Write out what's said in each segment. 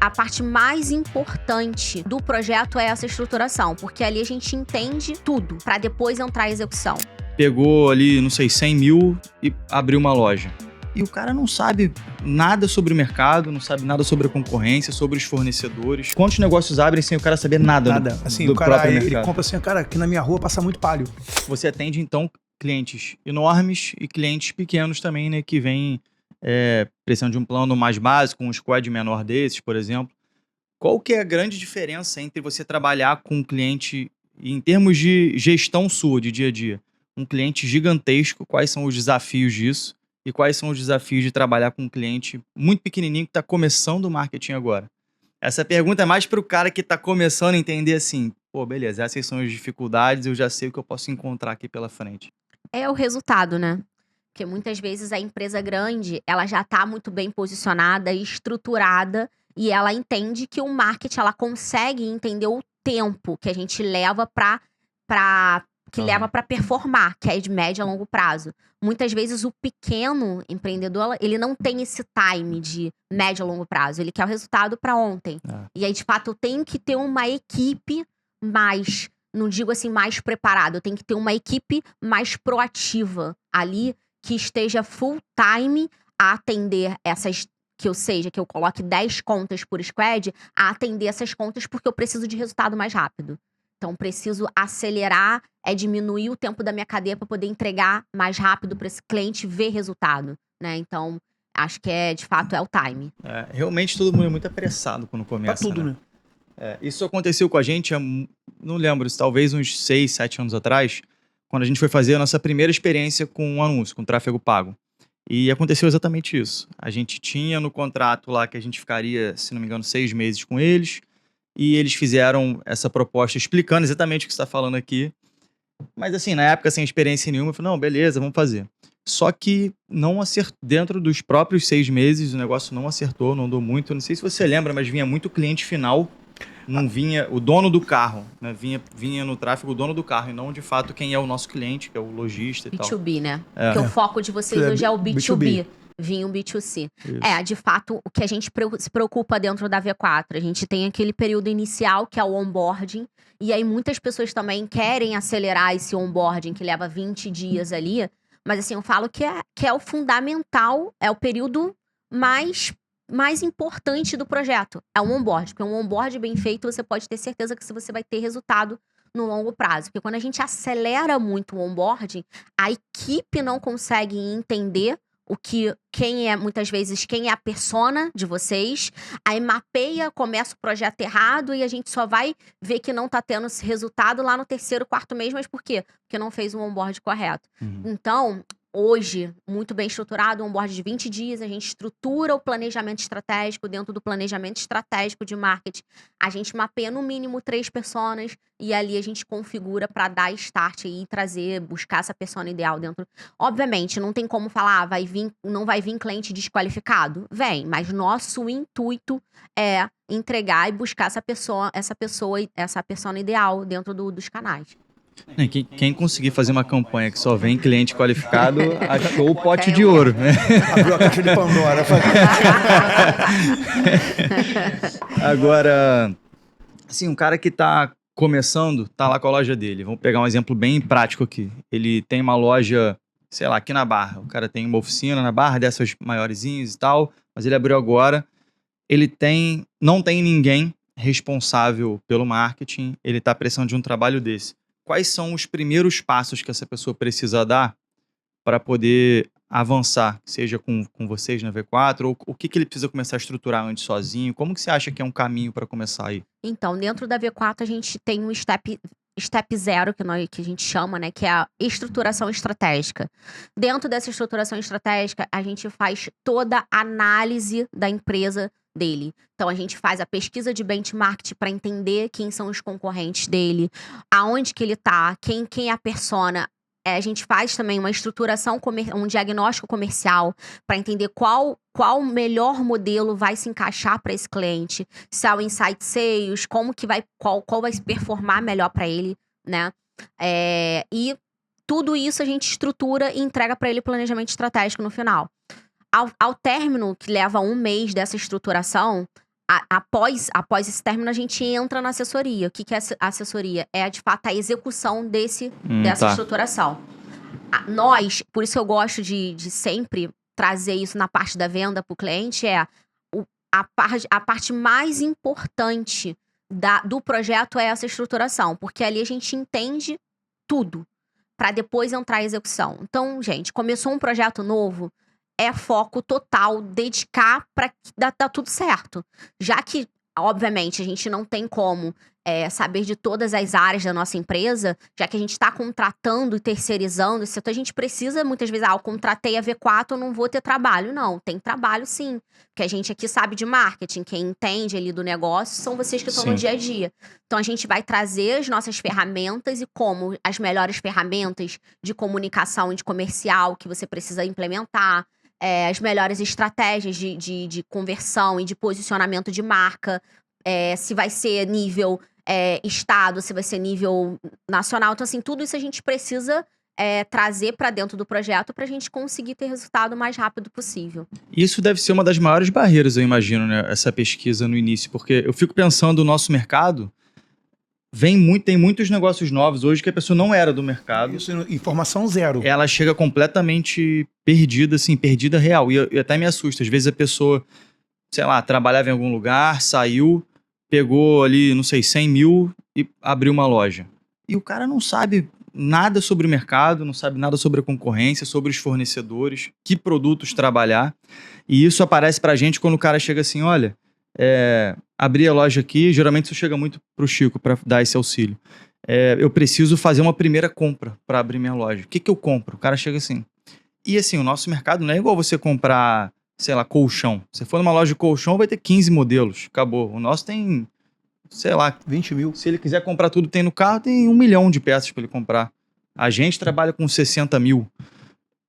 a parte mais importante do projeto é essa estruturação, porque ali a gente entende tudo para depois entrar à execução. Pegou ali, não sei, 100 mil e abriu uma loja. E o cara não sabe nada sobre o mercado, não sabe nada sobre a concorrência, sobre os fornecedores. Quantos negócios abrem sem o cara saber nada? Nada. Assim, do o cara, próprio ele mercado? compra assim, cara, aqui na minha rua passa muito palio. Você atende, então, clientes enormes e clientes pequenos também, né? Que vêm precisando de um plano mais básico, um squad menor desses, por exemplo. Qual que é a grande diferença entre você trabalhar com um cliente, em termos de gestão sua, de dia a dia? Um cliente gigantesco, quais são os desafios disso? E quais são os desafios de trabalhar com um cliente muito pequenininho que está começando o marketing agora? Essa pergunta é mais para o cara que está começando a entender assim, pô, beleza, essas são as dificuldades, eu já sei o que eu posso encontrar aqui pela frente. É o resultado, né? Porque muitas vezes a empresa grande, ela já está muito bem posicionada e estruturada e ela entende que o marketing, ela consegue entender o tempo que a gente leva leva para performar, que é de médio a longo prazo. Muitas vezes o pequeno empreendedor, ele não tem esse time de médio a longo prazo, ele quer o resultado para ontem. E aí, de fato, eu tenho que ter uma equipe mais, não digo assim, mais preparada, eu tenho que ter uma equipe mais proativa ali, que esteja full time a atender essas, que eu coloque 10 contas por squad, a atender essas contas porque eu preciso de resultado mais rápido. Então, preciso acelerar, diminuir o tempo da minha cadeia para poder entregar mais rápido para esse cliente ver resultado, né? Então, acho que de fato, é o time. Realmente todo mundo é muito apressado quando começa, Pra tudo, né? Isso aconteceu com a gente, não lembro, talvez uns 6, 7 anos atrás, quando a gente foi fazer a nossa primeira experiência com um anúncio, com tráfego pago. E aconteceu exatamente isso. A gente tinha no contrato lá que a gente ficaria, se não me engano, 6 meses com eles, e eles fizeram essa proposta explicando exatamente o que você está falando aqui. Mas assim, na época, sem experiência nenhuma, eu falei, não, beleza, vamos fazer. Só que não acertou, dentro dos próprios 6 meses, o negócio não acertou, não andou muito. Eu não sei se você lembra, mas vinha muito cliente final, não vinha o dono do carro, né? Vinha no tráfego o dono do carro, e não de fato quem é o nosso cliente, que é o lojista e tal. B2B, né? Porque o foco de vocês hoje é o B2B. Vinha um B2C. Isso. De fato, o que a gente se preocupa dentro da V4, a gente tem aquele período inicial, que é o onboarding, e aí muitas pessoas também querem acelerar esse onboarding, que leva 20 dias ali, mas assim, eu falo que é o fundamental, é o período mais importante do projeto, é o onboarding, porque um onboarding bem feito, você pode ter certeza que você vai ter resultado no longo prazo, porque quando a gente acelera muito o onboarding, a equipe não consegue entender muitas vezes, quem é a persona de vocês, aí mapeia, começa o projeto errado e a gente só vai ver que não tá tendo esse resultado lá no 3º, 4º mês, mas por quê? Porque não fez um onboard correto. Então, hoje, muito bem estruturado, um onboard de 20 dias, a gente estrutura o planejamento estratégico. Dentro do planejamento estratégico de marketing, a gente mapeia no mínimo 3 personas e ali a gente configura para dar start e buscar essa persona ideal dentro. Obviamente, não tem como falar, não vai vir cliente desqualificado. Vem, mas nosso intuito é entregar e buscar essa persona ideal dentro dos canais. Quem conseguir fazer uma campanha que só vem cliente qualificado, achou o pote de ouro, né? Abriu a caixa de Pandora. Agora, assim, um cara que tá começando, tá lá com a loja dele. Vamos pegar um exemplo bem prático aqui. Ele tem uma loja, sei lá, aqui na Barra. O cara tem uma oficina na Barra, dessas maiorzinhas e tal, mas ele abriu agora. Ele não tem ninguém responsável pelo marketing, ele tá precisando de um trabalho desse. Quais são os primeiros passos que essa pessoa precisa dar para poder avançar, seja com vocês na V4, ou o que ele precisa começar a estruturar antes sozinho? Como que você acha que é um caminho para começar aí? Então, dentro da V4, a gente tem um step 0, que a gente chama, né, que é a estruturação estratégica. Dentro dessa estruturação estratégica, a gente faz toda a análise da empresa dele. Então, a gente faz a pesquisa de benchmark para entender quem são os concorrentes dele, aonde que ele tá, quem é a persona. A gente faz também uma estruturação, um diagnóstico comercial para entender qual melhor modelo vai se encaixar para esse cliente, se é o Insight Sales, qual vai se performar melhor para ele, né? E tudo isso a gente estrutura e entrega para ele planejamento estratégico no final. Ao término, que leva 1 mês dessa estruturação, após esse término, a gente entra na assessoria. O que é a assessoria? É, de fato, a execução dessa Tá. estruturação. Nós, por isso eu gosto de sempre trazer isso na parte da venda para o cliente, a parte mais importante do projeto é essa estruturação, porque ali a gente entende tudo, para depois entrar à execução. Então, gente, começou um projeto novo, é foco total, dedicar para dar tudo certo. Já que, obviamente, a gente não tem como saber de todas as áreas da nossa empresa, já que a gente está contratando e terceirizando esse setor, a gente precisa, muitas vezes, eu contratei a V4, eu não vou ter trabalho. Não, tem trabalho sim. Porque a gente aqui sabe de marketing, quem entende ali do negócio são vocês que estão no dia a dia. Então, a gente vai trazer as nossas ferramentas e como as melhores ferramentas de comunicação e de comercial que você precisa implementar, as melhores estratégias de conversão e de posicionamento de marca, se vai ser nível estado, se vai ser nível nacional. Então, assim, tudo isso a gente precisa trazer para dentro do projeto para a gente conseguir ter resultado o mais rápido possível. Isso deve ser uma das maiores barreiras, eu imagino, né? Essa pesquisa no início, porque eu fico pensando, o nosso mercado tem muitos negócios novos hoje que a pessoa não era do mercado. Isso, informação zero. Ela chega completamente perdida, assim, perdida real. E até me assusta. Às vezes a pessoa, sei lá, trabalhava em algum lugar, saiu, pegou ali, não sei, 100 mil e abriu uma loja. E o cara não sabe nada sobre o mercado, não sabe nada sobre a concorrência, sobre os fornecedores, que produtos trabalhar. E isso aparece pra gente quando o cara chega assim, olha, abri a loja aqui, geralmente isso chega muito pro Chico pra dar esse auxílio. Eu preciso fazer uma primeira compra pra abrir minha loja. O que eu compro? O cara chega assim. E assim, o nosso mercado não é igual você comprar, sei lá, colchão. Você for numa loja de colchão, vai ter 15 modelos. Acabou. O nosso tem, sei lá, 20 mil. se ele quiser comprar tudo que tem no carro, tem 1 milhão de peças para ele comprar. A gente trabalha com 60 mil.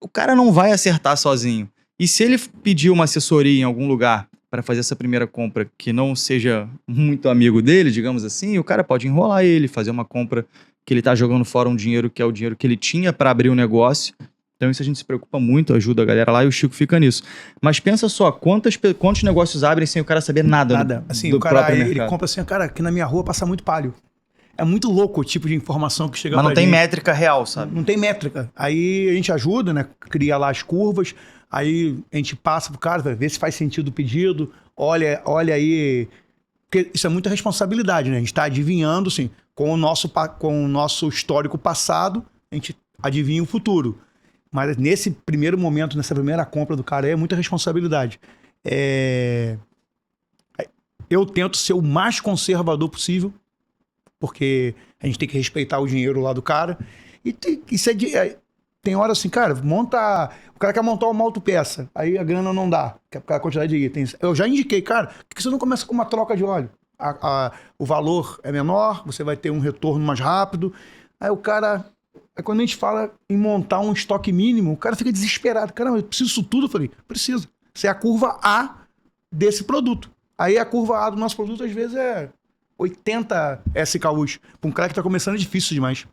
O cara não vai acertar sozinho. E se ele pedir uma assessoria em algum lugar para fazer essa primeira compra que não seja muito amigo dele, digamos assim, o cara pode enrolar ele, fazer uma compra que ele tá jogando fora um dinheiro que é o dinheiro que ele tinha para abrir o negócio. Então isso a gente se preocupa muito, ajuda a galera lá e o Chico fica nisso. Mas pensa só, quantos negócios abrem sem o cara saber nada, Nada. Assim, do o cara, próprio ele mercado? compra assim, cara, aqui na minha rua passa muito palio. É muito louco o tipo de informação que chega Mas pra não tem gente. métrica real, sabe? Não tem métrica. Aí a gente ajuda, né? Cria lá as curvas, aí a gente passa pro cara, vai ver se faz sentido o pedido, olha aí. Porque isso é muita responsabilidade, né? A gente tá adivinhando, assim, com o nosso histórico passado, a gente adivinha o futuro. Mas nesse primeiro momento, nessa primeira compra do cara, é muita responsabilidade. Eu tento ser o mais conservador possível, porque a gente tem que respeitar o dinheiro lá do cara. E tem hora assim, cara, o cara quer montar uma autopeça, aí a grana não dá, que é por causa da quantidade de itens. Eu já indiquei, cara, por que você não começa com uma troca de óleo? O valor é menor, você vai ter um retorno mais rápido. Aí o cara... Aí quando a gente fala em montar um estoque mínimo, o cara fica desesperado. Caramba, eu preciso disso tudo? Eu falei, precisa. Você é a curva A desse produto. Aí a curva A do nosso produto, às vezes, é 80 SKUs. Para um cara que está começando é difícil demais.